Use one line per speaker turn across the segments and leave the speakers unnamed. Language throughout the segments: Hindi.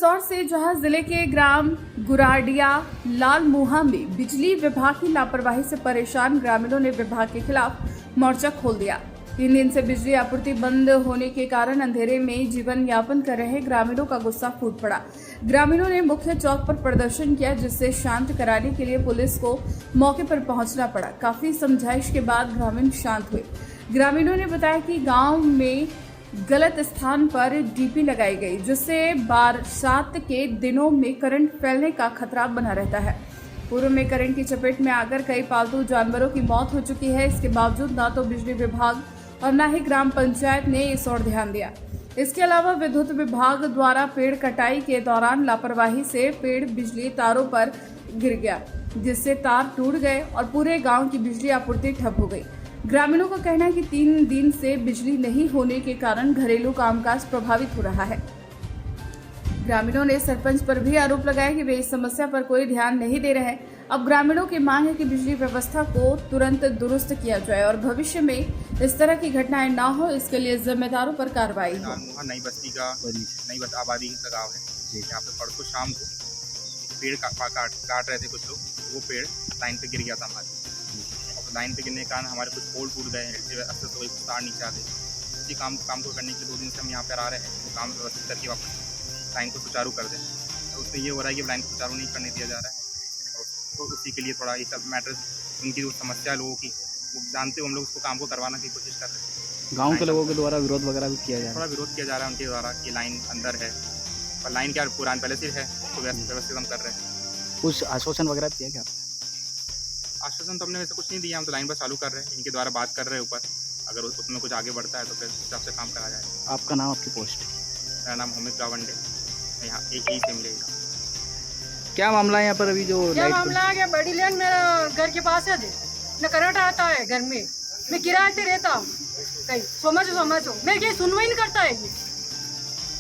मंदसौर से जहां जिले के ग्राम गुराडिया लालमुहा में बिजली विभाग की लापरवाही से परेशान ग्रामीणों ने विभाग के खिलाफ मोर्चा खोल दिया। 3 दिन से बिजली आपूर्ति बंद होने के कारण अंधेरे में जीवन यापन कर रहे ग्रामीणों का गुस्सा फूट पड़ा। ग्रामीणों ने मुख्य चौक पर प्रदर्शन किया, जिससे शांत कराने के लिए पुलिस को मौके पर पहुंचना पड़ा। काफी समझाइश के बाद ग्रामीण शांत हुए। ग्रामीणों ने बताया कि गांव में गलत स्थान पर डीपी लगाई गई, जिससे बरसात के दिनों में करंट फैलने का खतरा बना रहता है। पूर्व में करंट की चपेट में आकर कई पालतू जानवरों की मौत हो चुकी है। इसके बावजूद न तो बिजली विभाग और न ही ग्राम पंचायत ने इस ओर ध्यान दिया। इसके अलावा विद्युत विभाग द्वारा पेड़ कटाई के दौरान लापरवाही से पेड़ बिजली तारों पर गिर गया, जिससे तार टूट गए और पूरे गांव की बिजली आपूर्ति ठप हो गई। ग्रामीणों का कहना है कि 3 दिन से बिजली नहीं होने के कारण घरेलू कामकाज प्रभावित हो रहा है। ग्रामीणों ने सरपंच पर भी आरोप लगाया कि वे इस समस्या पर कोई ध्यान नहीं दे रहे हैं। अब ग्रामीणों की मांग है कि बिजली व्यवस्था को तुरंत दुरुस्त किया जाए और भविष्य में इस तरह की घटनाएं न हो, इसके लिए जिम्मेदारों पर कार्रवाई हो।
नई बस्ती का आबादी का गाँव है। यहाँ पे परसों शाम को पेड़ काट रहे थे कुछ लोग, वो पेड़ लाइन पे गिर गया था हमारे। लाइन पे गिरने के कारण हमारे कुछ पोल टूट गए हैं, असर तो कुछ तार नीचे आ गए। इसी काम को करने के 2 दिन से हम यहाँ पर आ रहे हैं। वो काम व्यवस्थित करके वापस लाइन को सुचारू कर दें। तो उसमें ये हो रहा है कि लाइन को सुचारू नहीं करने दिया जा रहा है, तो उसी के लिए थोड़ा ये सब मैटर, उनकी जो समस्या लोगों की वो जानते हो, हम लोग उसको काम को करवाने की कोशिश कर रहे हैं।
गाँव के लोगों के द्वारा विरोध वगैरह भी किया जा रहा है,
थोड़ा विरोध किया जा रहा है उनके द्वारा कि लाइन अंदर है, पर लाइन क्या पुरान पहले से है, तो व्यवस्थित हम कर रहे हैं।
कुछ आश्वासन वगैरह दिया क्या?
आश्वासन तो हमने वैसे कुछ नहीं दिया, हम तो लाइन पर चालू कर रहे हैं, इनके द्वारा बात कर रहे हैं ऊपर। अगर उसमें कुछ आगे बढ़ता है तो फिर उस हिसाब से काम करा जाएगा।
आपका नाम, आपकी पोस्ट?
मेरा नाम होमित रावंडे, यहाँ एक ही से मिलेगा।
क्या मामला है यहाँ पर अभी? जो
क्या मामला है कि बड़ी लाइन मेरा घर के पास है, न करंट आता है घर में, मैं किराए पे रहता हूँ। कहीं समझो मेरे ये सुनवाई नहीं करता है। ये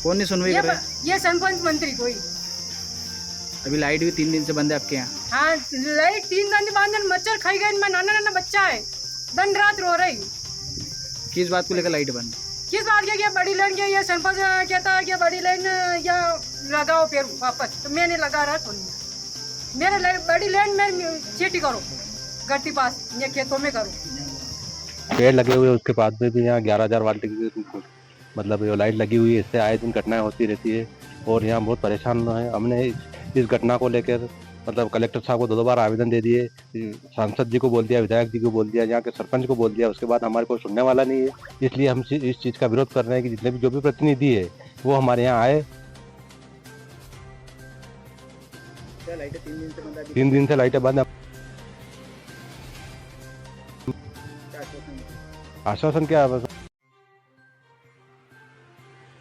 कौन नहीं सुनवाई कर रहा है?
ये सरपंच मंत्री कोई।
अभी लाइट भी 3 दिन से बंद है आपके यहाँ?
हाँ, लाइट 3 दिन बाद मच्छर खाई गए। मैं नाना बच्चा है, दिन रात रो रही।
किस बात को लेकर लाइट बंद?
किस बात के? बड़ी लाइन के ये सरपंच कहता है कि बड़ी लाइन या लगाओ फिर वापस, तो मैंने लगा रहा तो नहीं। मेरे बड़ी लाइन में चेटी करो, घर के पास या खेतों में करो।
पेड़ लगे हुए उसके बाद में भी यहाँ 11,000 वाट की मतलब लाइट लगी हुई है। इससे आए दिन घटनाएं होती रहती है और यहाँ बहुत परेशान है। हमने इस घटना को लेकर मतलब कलेक्टर साहब को 2 बार आवेदन दे दिए, सांसद जी को बोल दिया, विधायक जी को बोल दिया, यहाँ के सरपंच को बोल दिया। उसके बाद हमारे को सुनने वाला नहीं है। इसलिए हम इस चीज़ का विरोध कर रहे हैं कि जितने भी जो भी प्रतिनिधि है वो हमारे यहाँ आए। 3 दिन से लाइटें बंद है। आश्वासन क्या है?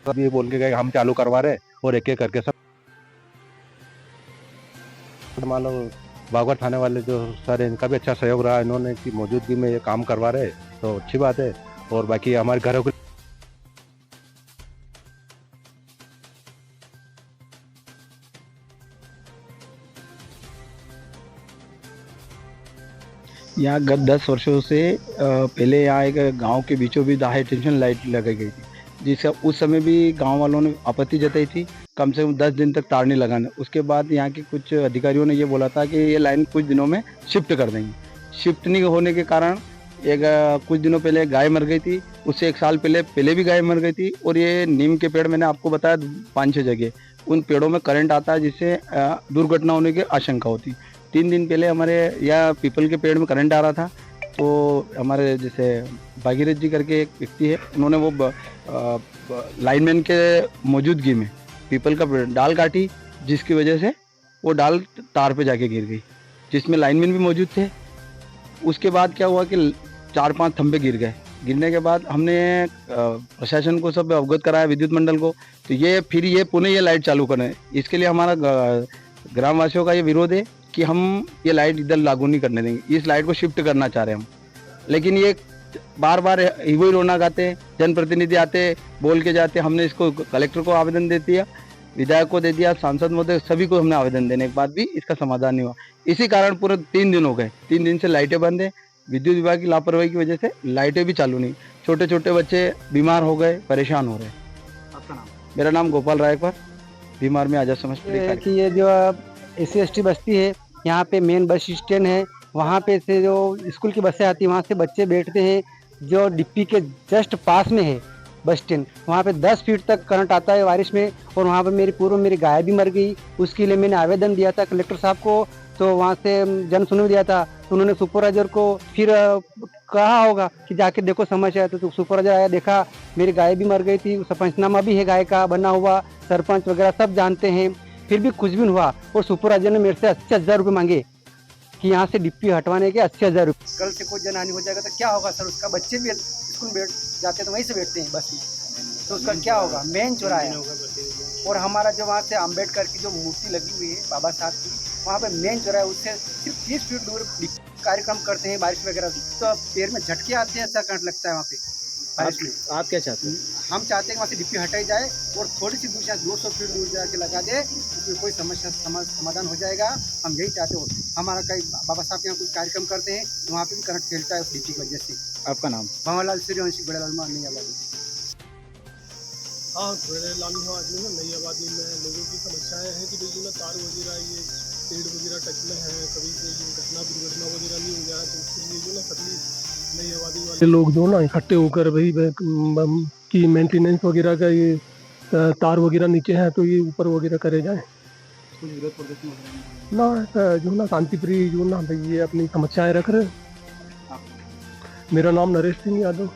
सब ये बोल के गए हम चालू करवा रहे और एक करके सब मान लो बागवा थाने वाले जो सर, इनका भी अच्छा सहयोग रहा। इन्होंने की मौजूदगी में ये काम करवा रहे तो अच्छी बात है। और बाकी हमारे घरों के
यहाँ गत 10 वर्षों से पहले यहाँ एक गांव के बीचों बीच हाई टेंशन लाइट लगाई गई थी, जिसका उस समय भी गांव वालों ने आपत्ति जताई थी कम से कम 10 दिन तक तार नहीं लगाने। उसके बाद यहाँ के कुछ अधिकारियों ने ये बोला था कि ये लाइन कुछ दिनों में शिफ्ट कर देंगे। शिफ्ट नहीं होने के कारण कुछ दिनों पहले गाय मर गई थी, उससे 1 साल पहले भी गाय मर गई थी। और ये नीम के पेड़ मैंने आपको बताया 5-6 जगह, उन पेड़ों में करंट आता है, जिससे दुर्घटना होने की आशंका होती। 3 दिन पहले हमारे यहाँ पीपल के पेड़ में करंट आ रहा था, तो हमारे जैसे भागीरथ जी करके एक व्यक्ति है, उन्होंने वो लाइनमैन के मौजूदगी में पीपल का डाल काटी, जिसकी वजह से वो डाल तार पे जाके गिर गई, जिसमें लाइनमैन भी मौजूद थे। उसके बाद क्या हुआ कि 4-5 खंभे गिर गए। गिरने के बाद हमने प्रशासन को सब अवगत कराया, विद्युत मंडल को, तो ये पुनः ये लाइट चालू करें। इसके लिए हमारा ग्रामवासियों का ये विरोध है कि हम ये लाइट इधर लागू नहीं करने देंगे। इस लाइट को शिफ्ट करना चाह रहे हैं हम, लेकिन ये बार बार ही रोना गाते, जनप्रतिनिधि आते बोल के जाते। हमने इसको कलेक्टर को आवेदन दे दिया, विधायक को दे दिया, सांसद महोदय सभी को हमने आवेदन देने के बाद भी इसका समाधान नहीं हुआ। इसी कारण पूरे 3 दिन हो गए, 3 दिन से लाइटें बंद है। विद्युत विभाग की लापरवाही की वजह से लाइटें भी चालू नहीं। छोटे छोटे बच्चे बीमार हो गए, परेशान हो रहे हैं। आपका नाम?
मेरा नाम गोपाल रायकर।
बीमार में आजाद समाज
ये है कि ये जो SC/ST बस्ती है, यहाँ पे मेन बस स्टैंड है, वहाँ पे से जो स्कूल की बसें आती हैं वहाँ से बच्चे बैठते हैं। जो डिप्पी के जस्ट पास में है बस स्टैंड, वहाँ पे 10 फीट तक करंट आता है बारिश में। और वहाँ पे मेरी गाय भी मर गई। उसके लिए मैंने आवेदन दिया था कलेक्टर साहब को, तो वहाँ से जन सुनवाई दिया था। तो उन्होंने सुपरवाइजर को फिर कहा होगा कि जाके देखो समस्या है। तो सुपरवाइजर आया, देखा मेरी गाय भी मर गई थी, सरपंचनामा भी है गाय का बना हुआ, सरपंच वगैरह सब जानते हैं, फिर भी कुछ भी नहीं हुआ। और सुपरवाइजर ने मेरे से 80,000 रुपये मांगे कि यहाँ से डिप्पी हटवाने के 80,000 रुपये। कल से कोई जनहानि हो जाएगा तो क्या होगा सर? उसका बच्चे भी स्कूल बैठ जाते हैं तो वहीं से बैठते हैं बस में, तो उसका क्या होगा? मेन चौराहा और हमारा जो वहाँ से अम्बेडकर की जो मूर्ति लगी हुई है बाबा साहब की, वहाँ पे मेन चौराहा है, उससे सिर्फ 30 फीट दूर कार्यक्रम करते हैं बारिश वगैरह तो पैर में झटके आते हैं, ऐसा करंट लगता है वहाँ पे बारिश में।
आप क्या चाहते हैं?
हम चाहते हैं कि वहाँ से डिप्पी हटाई जाए और थोड़ी सी दूर 200 फीट दूर जाके लगा दे, उसमें कोई समस्या समाधान हो जाएगा। हम यही चाहते हो। हमारा कई बाबा साहब के यहाँ कुछ कार्यक्रम करते हैं तो वहाँ पे भी करंट फैलता है उस डिप्पी की वजह से।
आपका नाम?
भंवरलाल सूर्यवंशी, बड़ेलाल नहीं आबादी।
हाँ, बड़ेलाल आबादी में नई आबादी में लोगों की समस्याएं हैं कि भाई ना तार वगैरह ये पेड़ वगैरह टच में है, कभी कोई घटना दुर्घटना वगैरह नहीं हो जाए तो उसके लिए जो ना सभी नई आबादी वाले लोग जो ना इकट्ठे होकर भाई की मेंटेनेंस वगैरह का ये तार वगैरह नीचे हैं तो ये ऊपर वगैरह करे जाए
कुछ विरोध प्रदर्शन वगैरह?
ना जो ना शांतिप्रिय जो ना भाई ये अपनी समस्याएं रख रहे। मेरा नाम नरेश सिंह यादव।